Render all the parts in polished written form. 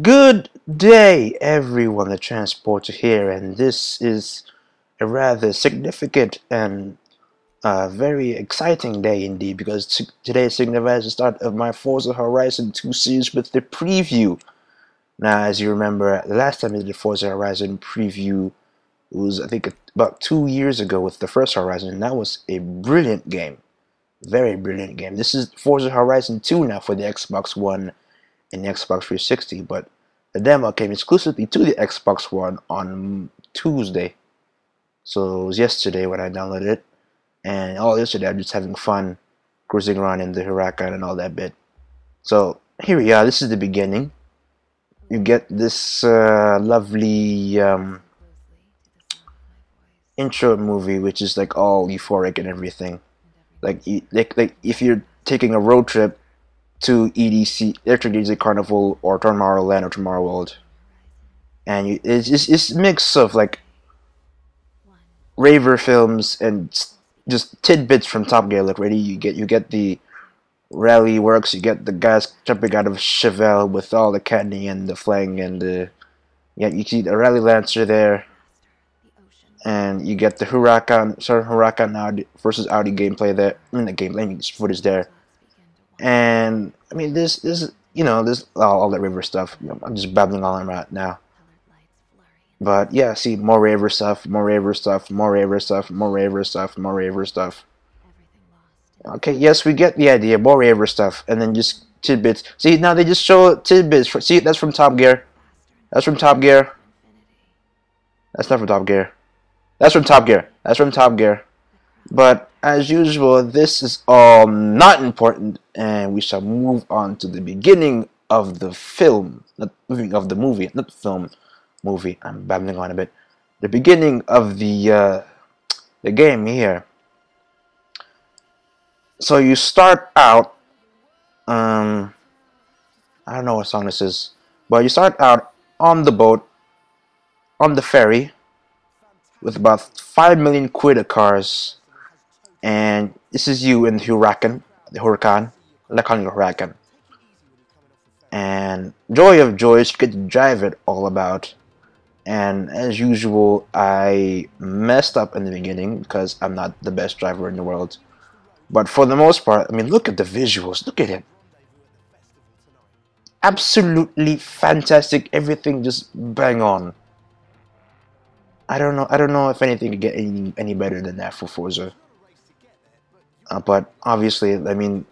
Good day, everyone. The transporter here, and this is a rather significant and very exciting day indeed, because today signifies the start of my Forza Horizon 2 series with the preview. Now, as you remember, the last time I did the Forza Horizon preview was, I think, about 2 years ago with the first Horizon, and that was a brilliant game. Very brilliant game. This is Forza Horizon 2 now for the Xbox One and the Xbox 360, but the demo came exclusively to the Xbox One on Tuesday. So it was yesterday when I downloaded it, and all yesterday I'm just having fun cruising around in the Huracán and all that bit. So here we are. This is the beginning. You get this lovely intro movie, which is like all euphoric and everything. Like if you're taking a road trip to EDC, Electric Daisy Carnival, or Tomorrowland or Tomorrow World, and it's a mix of like raver films and just tidbits from Top Gear. Like ready, you get the rally works, you get the guys jumping out of Chevelle with all the candy and the flang and the you see the rally lancer there, and you get the Huracán Audi versus Audi gameplay there. The gameplay footage there. And I mean, this all that River stuff. I'm just babbling on right now. But yeah, see, more Raver stuff, more Raver stuff, more Raver stuff, more Raver stuff, more Raver stuff. Okay, yes, we get the idea. More Raver stuff, and then just tidbits. See, now they just show tidbits. See, that's from Top Gear. That's from Top Gear. That's not from Top Gear. That's from Top Gear. That's from Top Gear. But as usual, this is all not important, and we shall move on to the beginning of the film, not moving of the movie, not the film, movie. I'm babbling on a bit. The beginning of the game here. So you start out. I don't know what song this is, but you start out on the boat, on the ferry, with about 5 million quid of cars. And this is you in the Huracán. I'm not calling it Huracán. And joy of joys, you get to drive it all about. And as usual, I messed up in the beginning because I'm not the best driver in the world. But for the most part, I mean, look at the visuals. Look at it. Absolutely fantastic. Everything just bang on. I don't know if anything could get any better than that for Forza. But obviously, I mean,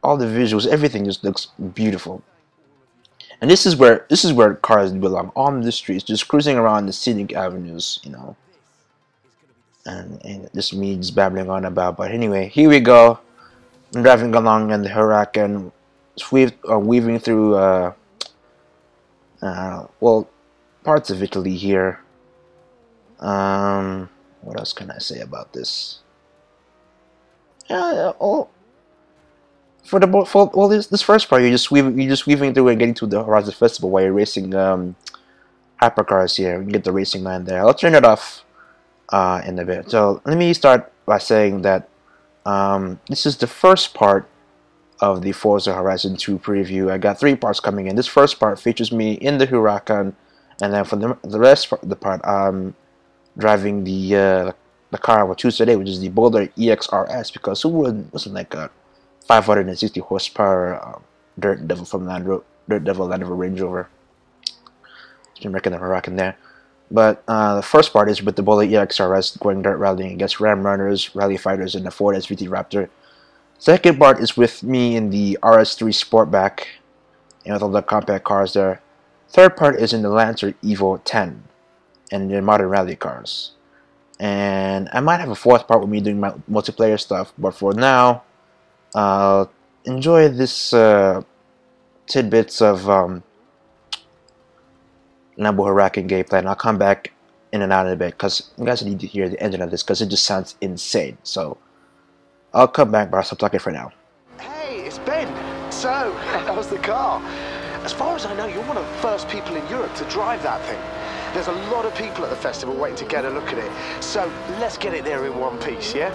all the visuals, everything just looks beautiful. And this is where cars belong, on the streets, just cruising around the scenic avenues, And just me just babbling on about. But anyway, here we go. I'm driving along in the Huracán, weaving through well, parts of Italy here. What else can I say about this? This first part, you're just weaving through and getting to the Horizon Festival while you're racing hypercars here. You get the racing man there. I'll turn it off in a bit. So let me start by saying that this is the first part of the Forza Horizon 2 preview. I got 3 parts coming in. This first part features me in the Huracán, and then for the rest of the part, I'm driving the car I will choose today, which is the Bowler EXR-S, because who wasn't like a 560 horsepower Dirt Devil Land Rover Range Rover? You can reckon the Huracán there. But the first part is with the Bowler EXR-S going dirt rallying against Ram Runners, Rally Fighters, and the Ford SVT Raptor. Second part is with me in the RS3 Sportback, and with all the compact cars there. Third part is in the Lancer Evo 10 and the modern rally cars. And I might have a fourth part with me doing my multiplayer stuff, but for now, enjoy this tidbits of Lambo Huracán gameplay, and I'll come back in and out of a bit because you guys need to hear the engine of this because it just sounds insane. So I'll come back, but I'll stop talking for now. Hey, it's Ben. So, how's the car? As far as I know, you're one of the first people in Europe to drive that thing. There's a lot of people at the festival waiting to get a look at it. So, let's get it there in one piece, yeah?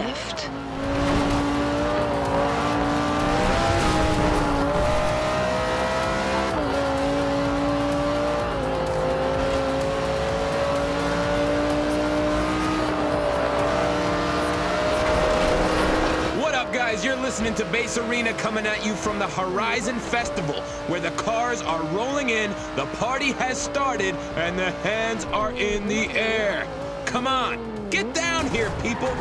left. Guys, you're listening to Bass Arena coming at you from the Horizon Festival, where the cars are rolling in, the party has started, and the hands are in the air. Come on, get down here, people.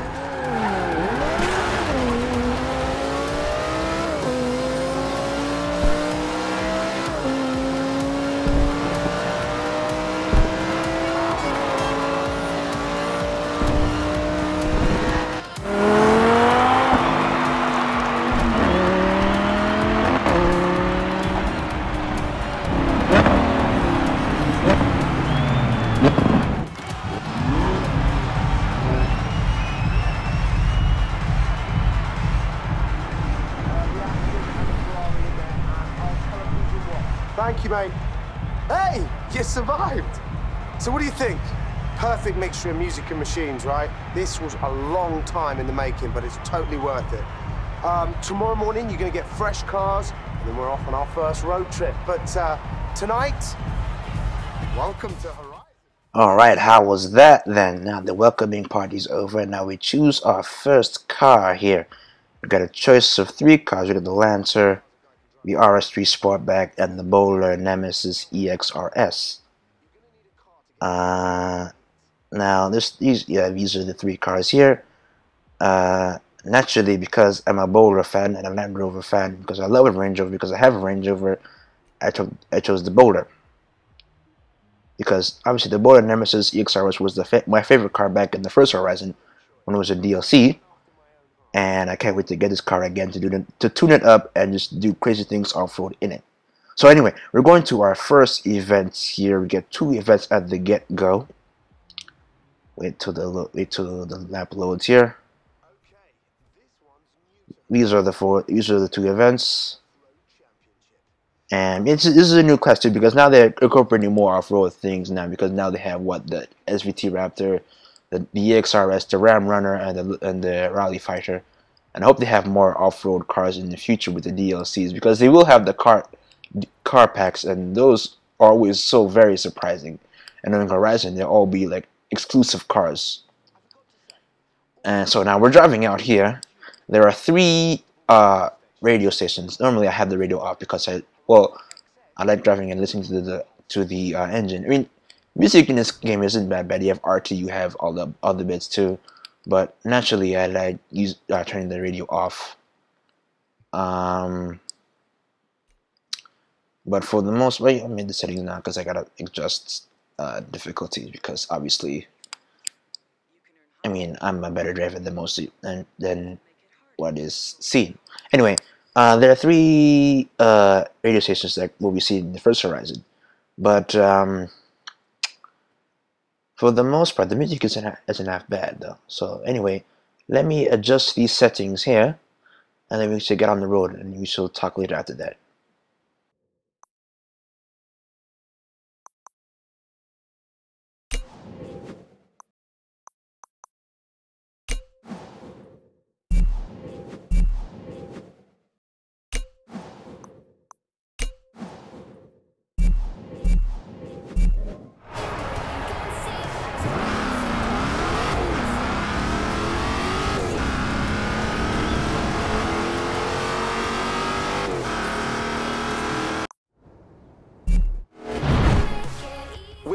Thank you, mate. Hey, you survived. So what do you think? Perfect mixture of music and machines, right? This was a long time in the making, but it's totally worth it. Tomorrow morning, you're gonna get fresh cars, and then we're off on our first road trip. But tonight, welcome to Horizon. Alright, how was that then? Now the welcoming party's over, and now we choose our first car here. We got a choice of 3 cars. We got the Lancer, the RS3 Sportback, and the Bowler Nemesis EXR-S. Now these are the 3 cars here. Naturally, because I'm a Bowler fan and a Land Rover fan, because I love a Range Rover, because I have a Range Rover, I chose the Bowler. Because obviously the Bowler Nemesis EXR-S was my favorite car back in the first Horizon when it was a DLC. And I can't wait to get this car again to tune it up and just do crazy things off-road in it. So anyway, we're going to our first event here. We get 2 events at the get-go. Wait till the lap loads here. These are the 2 events. And this is a new class too, because now they're incorporating more off-road things now, because now they have the SVT Raptor, the EXR-S, the Ram Runner, and the Rally Fighter. And I hope they have more off-road cars in the future with the DLCs, because they will have the car packs, and those are always so very surprising. And on Horizon, they'll all be like exclusive cars. And so now we're driving out here. There are 3 radio stations. Normally I have the radio off because I like driving and listening to the engine. I mean, music in this game isn't that bad. You have RT, you have all the other bits too, but naturally I like turning the radio off. But for the most part, I made the settings now because I gotta adjust difficulties, because obviously, I mean, I'm a better driver than than what is seen. Anyway, there are 3 radio stations that will be seen in the first Horizon, but for the most part, the music isn't half bad though. So anyway, let me adjust these settings here, and then we should get on the road, and we shall talk later after that.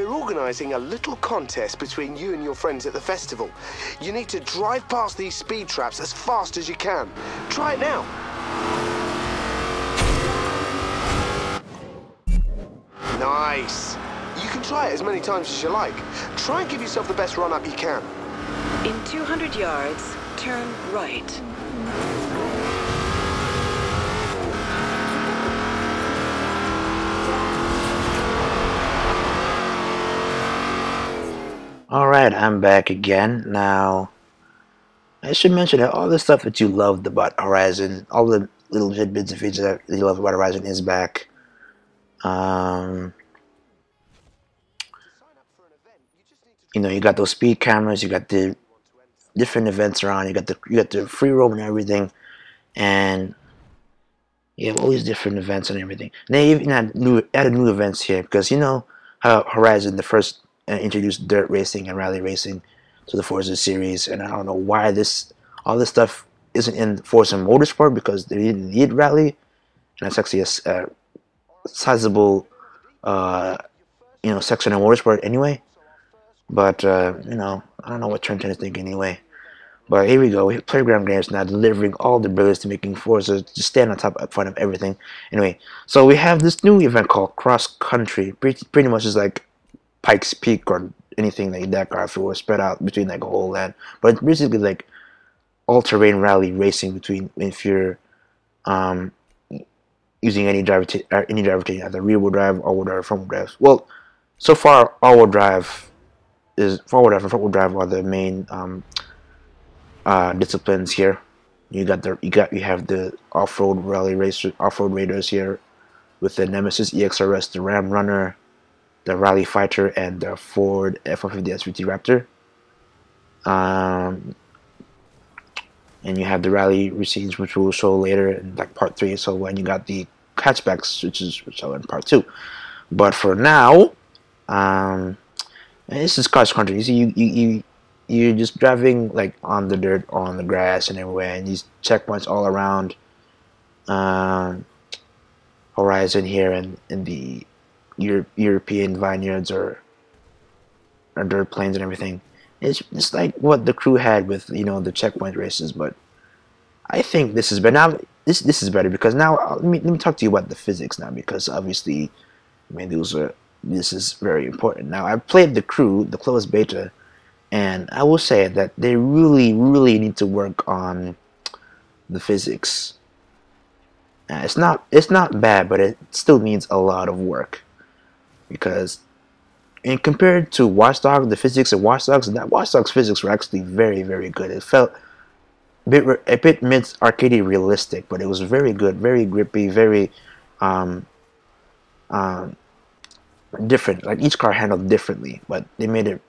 Organising a little contest between you and your friends at the festival. You need to drive past these speed traps as fast as you can. Try it now. Nice. You can try it as many times as you like. Try and give yourself the best run-up you can. In 200 yards, turn right. Alright, I'm back again. Now, I should mention that all the stuff that you loved about Horizon, all the little tidbits of features that you love about Horizon is back. You know, you got those speed cameras, you got the different events around. You got the free roam and everything, and you have all these different events and everything. And they even added new events here because you know how Horizon the first introduced dirt racing and rally racing to the Forza series, and I don't know why all this stuff isn't in Forza Motorsport because they didn't need rally, and that's actually a sizable section of Motorsport anyway. But you know, I don't know what Trent is thinking anyway. But here we go. Playground Games now delivering all the brilliance to making Forza just stand on top up front of everything. Anyway, so we have this new event called Cross Country. Pretty much is like Pikes Peak or anything like that car if it was spread out between like a whole land. But it's basically like all-terrain rally racing between if you're using any driver either rear-wheel drive, all-wheel drive, or front-wheel drive. Well, so far all-wheel drive is forward drive and front-wheel drive are the main disciplines here. You have the off-road rally racer, off-road raiders here with the Nemesis EXR-S, the Ram Runner, the Rally Fighter, and the Ford F-150 SVT Raptor. And you have the rally receipts, which we'll show later in like part 3. So when you got the hatchbacks, which are in part 2. But for now, this is cross country. You see, you're just driving like on the dirt, on the grass, and everywhere, and these checkpoints all around Horizon here and in the European vineyards or dirt plains and everything. It's like what the crew had with the checkpoint races, but I think this is better. Now this is better because now let me talk to you about the physics now, because obviously, I mean, this is very important. Now I played the crew, the closed beta, and I will say that they really need to work on the physics. It's not bad, but it still needs a lot of work, because and compared to Watch Dogs, the physics of Watch Dogs, that Watch Dogs physics were actually very good. It felt a bit mid-arcadey realistic, but it was very good, very grippy, very different. Like each car handled differently, but they made it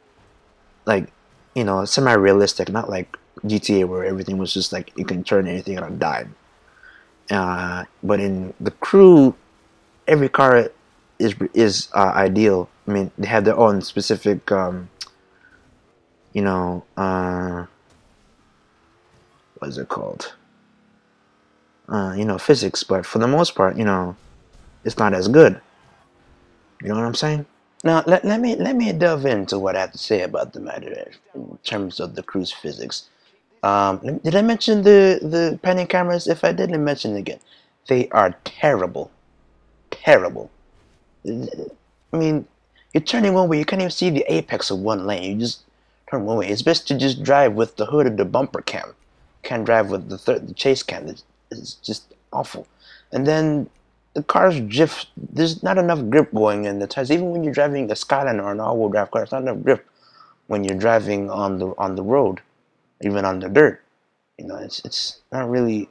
like semi-realistic, not like GTA where everything was just like you can turn anything on a dime. But in the crew, every car is ideal. I mean, they have their own specific, what is it called? Physics. But for the most part, it's not as good. You know what I'm saying? Now, let me delve into what I have to say about the matter in terms of the crew's physics. Did I mention the panning cameras? If I didn't mention it again, they are terrible. Terrible. I mean, you're turning one way, you can't even see the apex of one lane. You just turn one way. It's best to just drive with the hood of the bumper cam. You can't drive with the chase cam. It's just awful. And then the cars drift. There's not enough grip going in the tires. Even when you're driving a Skyline or an all-wheel drive car, there's not enough grip when you're driving on the road, even on the dirt. It's not really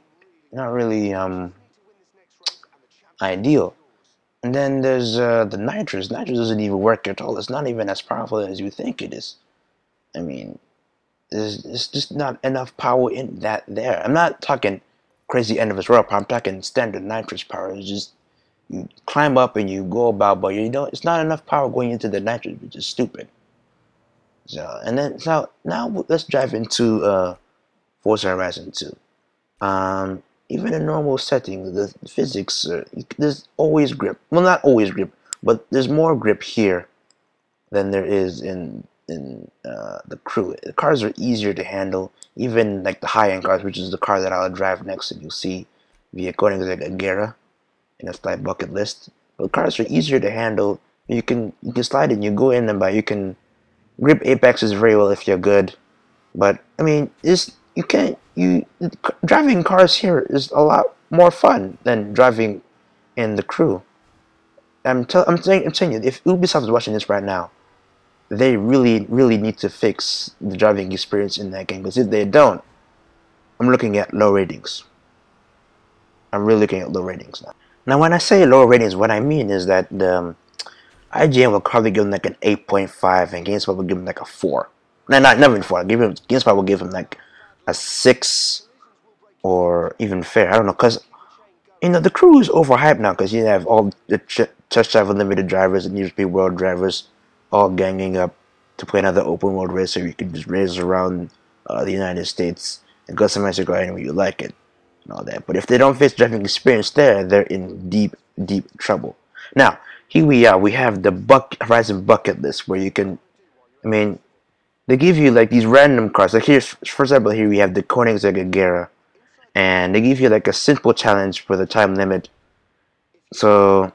ideal. And then there's the nitrous. Nitrous doesn't even work at all. It's not even as powerful as you think it is. I mean, there's just not enough power in that there. I'm not talking crazy end of its world power. I'm talking standard nitrous power. It's just you climb up and you go about, but it's not enough power going into the nitrous, which is stupid. So now let's dive into Forza Horizon 2. Even in normal setting, the physics, there's always grip. Well, not always grip, but there's more grip here than there is in the crew. The cars are easier to handle, even like the high-end cars, which is the car that I'll drive next, and you'll see via Koenigsegg in a flight bucket list. But cars are easier to handle. You can slide in, you go in them, but you can grip apexes very well if you're good. But I mean, driving cars here is a lot more fun than driving in the crew. I'm saying you, if Ubisoft is watching this right now, they really need to fix the driving experience in that game, because if they don't, I'm looking at low ratings. I'm really looking at low ratings now. Now, when I say low ratings, what I mean is that IGN will probably give them like an 8.5 and GameSpot will give them like a 4. not never before. I give him GameSpot will give him like a 6 or even fair. I don't know, cause the crew is overhyped now because you have all the Test Drive Unlimited drivers and Need for Speed World drivers all ganging up to play another open world race, so you can just race around the United States and customize your car anywhere you like it and all that. But if they don't face driving experience there, they're in deep, deep trouble. Now, here we are. We have the Horizon bucket list where you can, I mean, they give you like these random cars. Like here's, for example, here we have the Koenigsegg, and they give you like a simple challenge for the time limit. So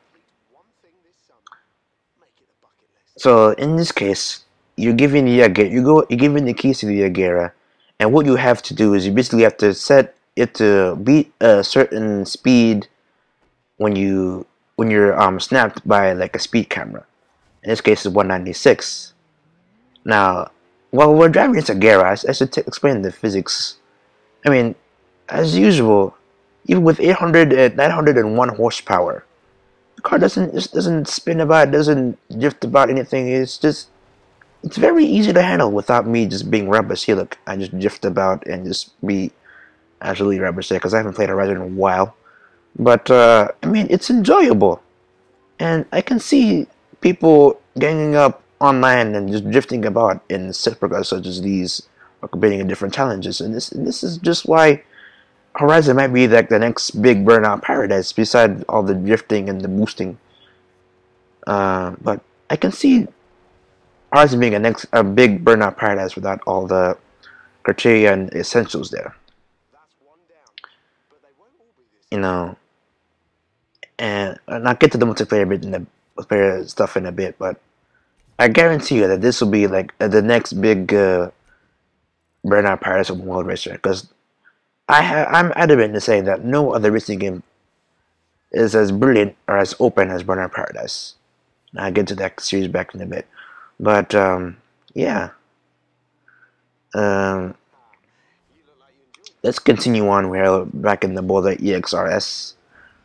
in this case, you're given you're given the keys to the Agera, and what you have to do is you basically have to set it to beat a certain speed when you're snapped by like a speed camera. In this case, it's 196. Now, while we're driving this Agera, I should explain the physics. I mean, as usual, even with 901 horsepower, the car doesn't spin about, doesn't drift about anything. It's very easy to handle without me just being rubber. See, look, I just drift about and just be absolutely rubber because I haven't played Horizon in a while. But I mean, it's enjoyable, and I can see people ganging up online and just drifting about in circuits such as these, or competing in different challenges. And this is just why Horizon might be like the next big burnout paradise, besides all the drifting and the boosting. But I can see Horizon being a big burnout paradise without all the criteria and essentials there. And I'll get to the multiplayer bit in the multiplayer stuff in a bit, but I guarantee you that this will be like the next big burnout paradise open world racer, because I'm adamant to say that no other racing game is as brilliant or as open as Burnout Paradise. And I'll get to that series back in a bit. But, yeah. Let's continue on. We're back in the Bowler EXR-S.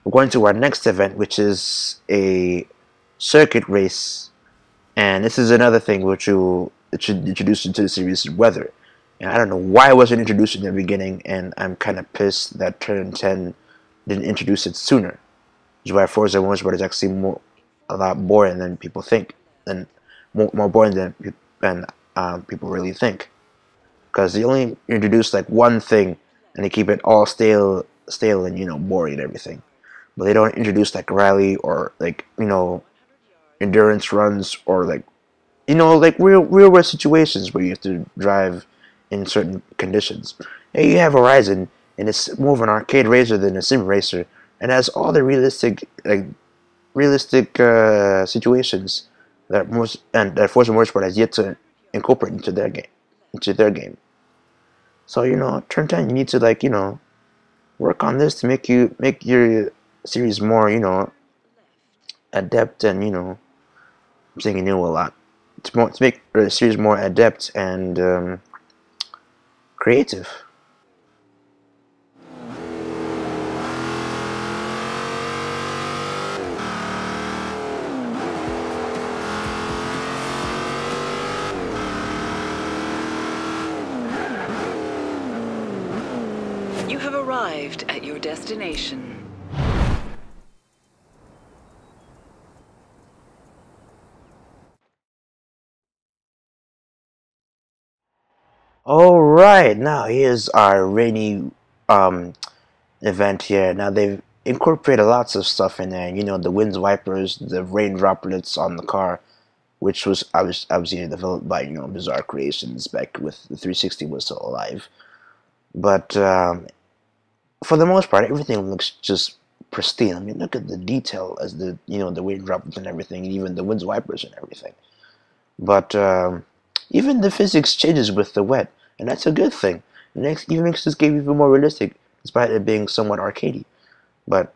We're going to our next event, which is a circuit race. And this is another thing which it should introduce into the series, weather. And I don't know why it wasn't introduced in the beginning, and I'm kind of pissed that Turn 10 didn't introduce it sooner. Which is why Forza Motorsport is actually a lot boring than people think, and more boring than people really think. Because they only introduce like one thing, and they keep it all stale and boring and everything. But they don't introduce like rally or like endurance runs or like real world situations where you have to drive in certain conditions. And you have Horizon, and it's more of an arcade racer than a sim racer, and has all the realistic situations that Forza Motorsport has yet to incorporate into their game. So Turn 10, you need to work on this to make your series more adept and I'm saying a lot to make the series more adept and creative. You have arrived at your destination. Alright, now here's our rainy event here. Now they've incorporated lots of stuff in there. The wind wipers, the rain droplets on the car, which was obviously developed by Bizarre Creations back with the 360 was still alive. But for the most part, everything looks just pristine. I mean, look at the detail as the the wind droplets and everything, and even the wind wipers and everything. But even the physics changes with the wet, and that's a good thing. It even makes this game even more realistic, despite it being somewhat arcadey. But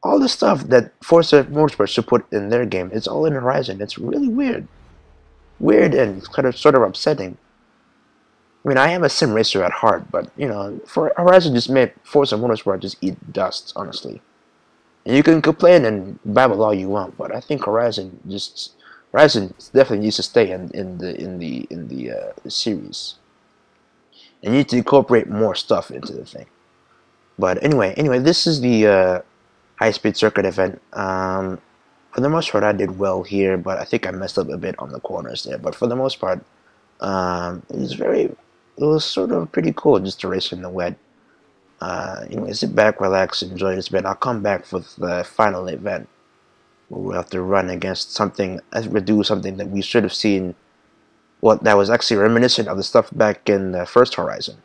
all the stuff that Forza Motorsport should put in their game, it's all in Horizon. It's really weird and kind of sort of upsetting. I mean, I am a sim racer at heart, but for Horizon just made Forza Motorsport just eat dust, honestly. And you can complain and babble all you want, but I think Horizon Horizon definitely needs to stay in the series. And you need to incorporate more stuff into the thing. But anyway, this is the high-speed circuit event. For the most part, I did well here, but I think I messed up a bit on the corners there. But for the most part, it was sort of pretty cool just to race in the wet. Anyway, sit back, relax, enjoy this bit. I'll come back with the final event where we'll have to run against something, do something that we should have seen. Well, that was actually reminiscent of the stuff back in the first Horizon,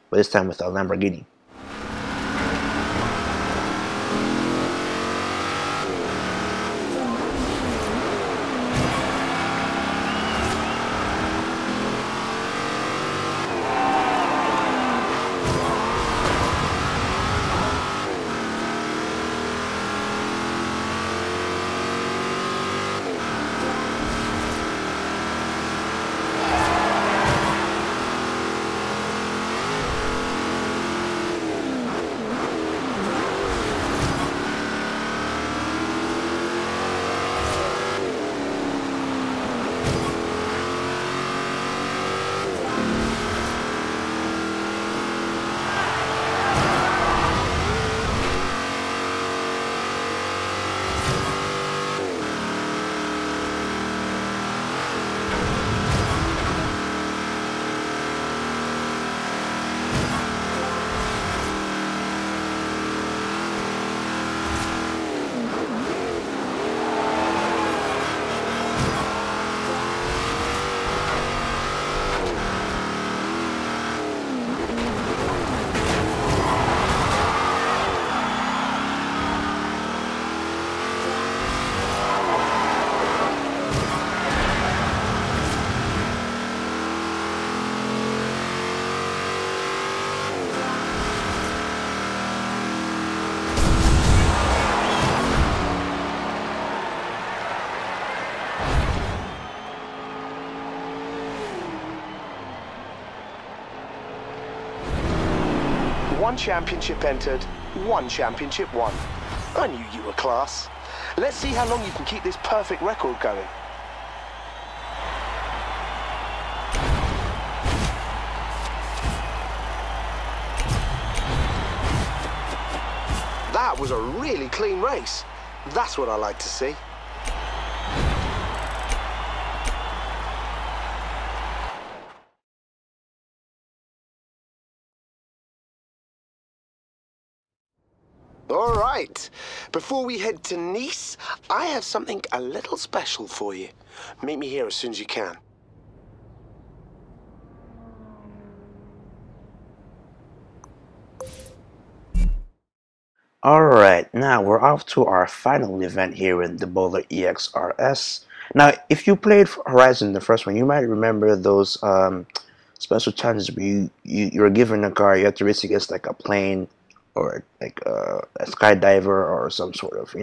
but this time with a Lamborghini. One championship entered, one championship won. I knew you were class. Let's see how long you can keep this perfect record going. That was a really clean race. That's what I like to see. All right, before we head to Nice, I have something a little special for you. Meet me here as soon as you can. Alright, now we're off to our final event here in the Bowler EXR-S. Now, if you played Horizon, the first one, you might remember those special challenges where you're given a car, you have to race against like a plane or like a skydiver or some sort of,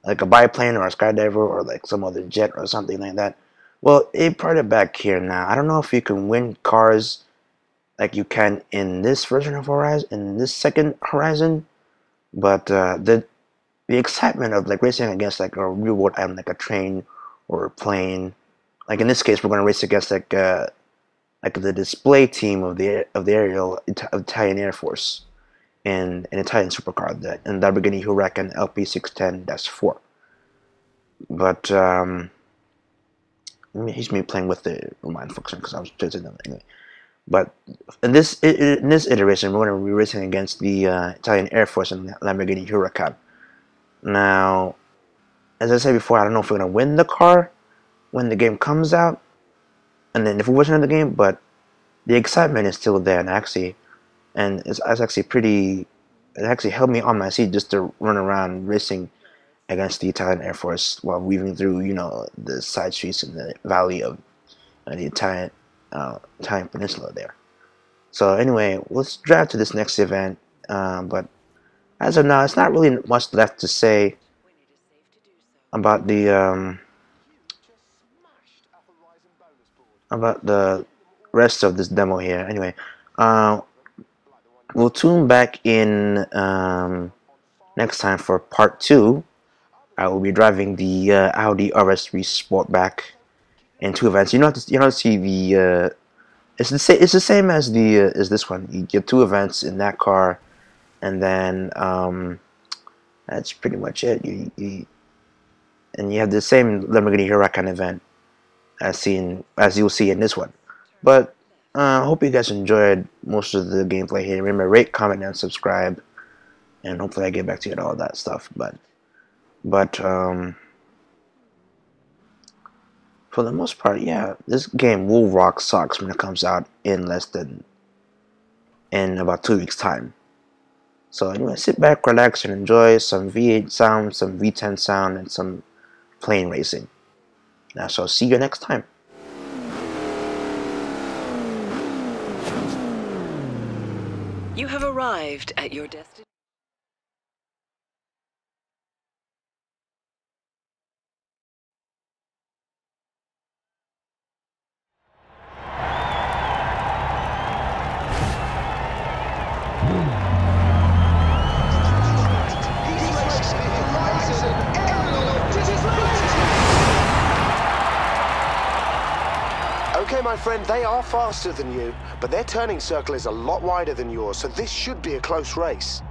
like a biplane or a skydiver or like some other jet or something like that. Well, it brought it back here now. I don't know if you can win cars like you can in this version of Horizon, in this second Horizon, but the excitement of like racing against like a real world item like a train or a plane, like in this case we're going to race against like the display team of the Italian Air Force and an Italian supercar, the Lamborghini Huracán LP610-4. But he's me playing with the rewind function because I was choosing them anyway. But in this iteration, we're going to be racing against the Italian Air Force and Lamborghini Huracán. Now, as I said before, I don't know if we're going to win the car when the game comes out, and then if we wasn't in the game, but the excitement is still there, and it's actually pretty. It actually held me on my seat just to run around racing against the Italian Air Force while weaving through, the side streets in the valley of the Italian peninsula there. So anyway, let's drive to this next event. But as of now, it's not really much left to say about the rest of this demo here. Anyway, we'll tune back in next time for part 2 I will be driving the Audi RS3 Sportback in 2 events. You know how to see the it's the same as the as this one. You get 2 events in that car, and then that's pretty much it. And you have the same Lamborghini Huracán event as you'll see in this one. But I hope you guys enjoyed most of the gameplay here. Remember, rate, comment, and subscribe, and hopefully I get back to you and all that stuff. But for the most part, yeah, this game will rock socks when it comes out in about 2 weeks time. So anyway, sit back, relax, and enjoy some V8 sound, some V10 sound, and some plane racing. Now, so see you next time. You have arrived at your destination. Okay, my friend, they are faster than you, but their turning circle is a lot wider than yours, so this should be a close race.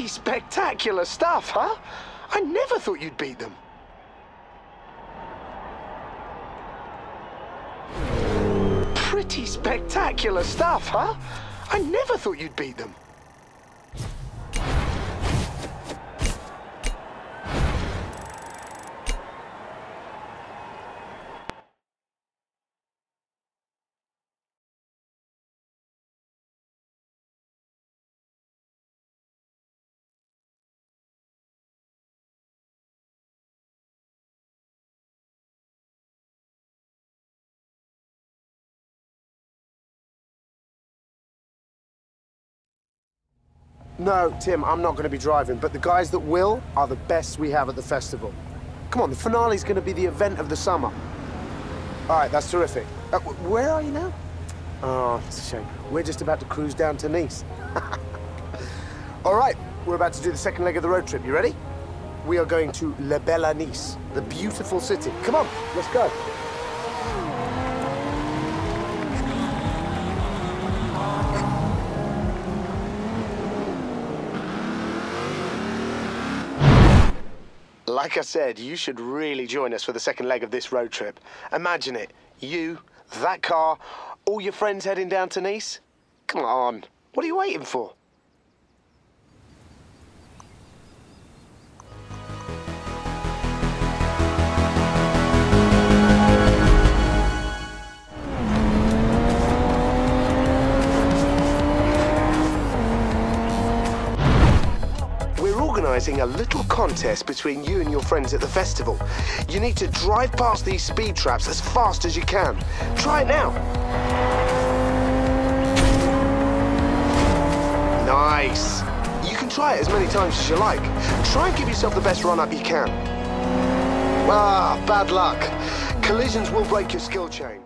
Spectacular stuff, huh? I never thought you'd beat them. Pretty spectacular stuff, huh? I never thought you'd beat them. No, Tim, I'm not going to be driving, but the guys that will are the best we have at the festival. Come on, the finale's going to be the event of the summer. All right, that's terrific. Where are you now? Oh, it's a shame. We're just about to cruise down to Nice. All right, we're about to do the second leg of the road trip. You ready? We are going to La Bella Nice, the beautiful city. Come on, let's go. Like I said, you should really join us for the second leg of this road trip. Imagine it. You, that car, all your friends heading down to Nice? Come on. What are you waiting for? Organising a little contest between you and your friends at the festival. You need to drive past these speed traps as fast as you can. Try it now. Nice. You can try it as many times as you like. Try and give yourself the best run-up you can. Ah, bad luck. Collisions will break your skill chain.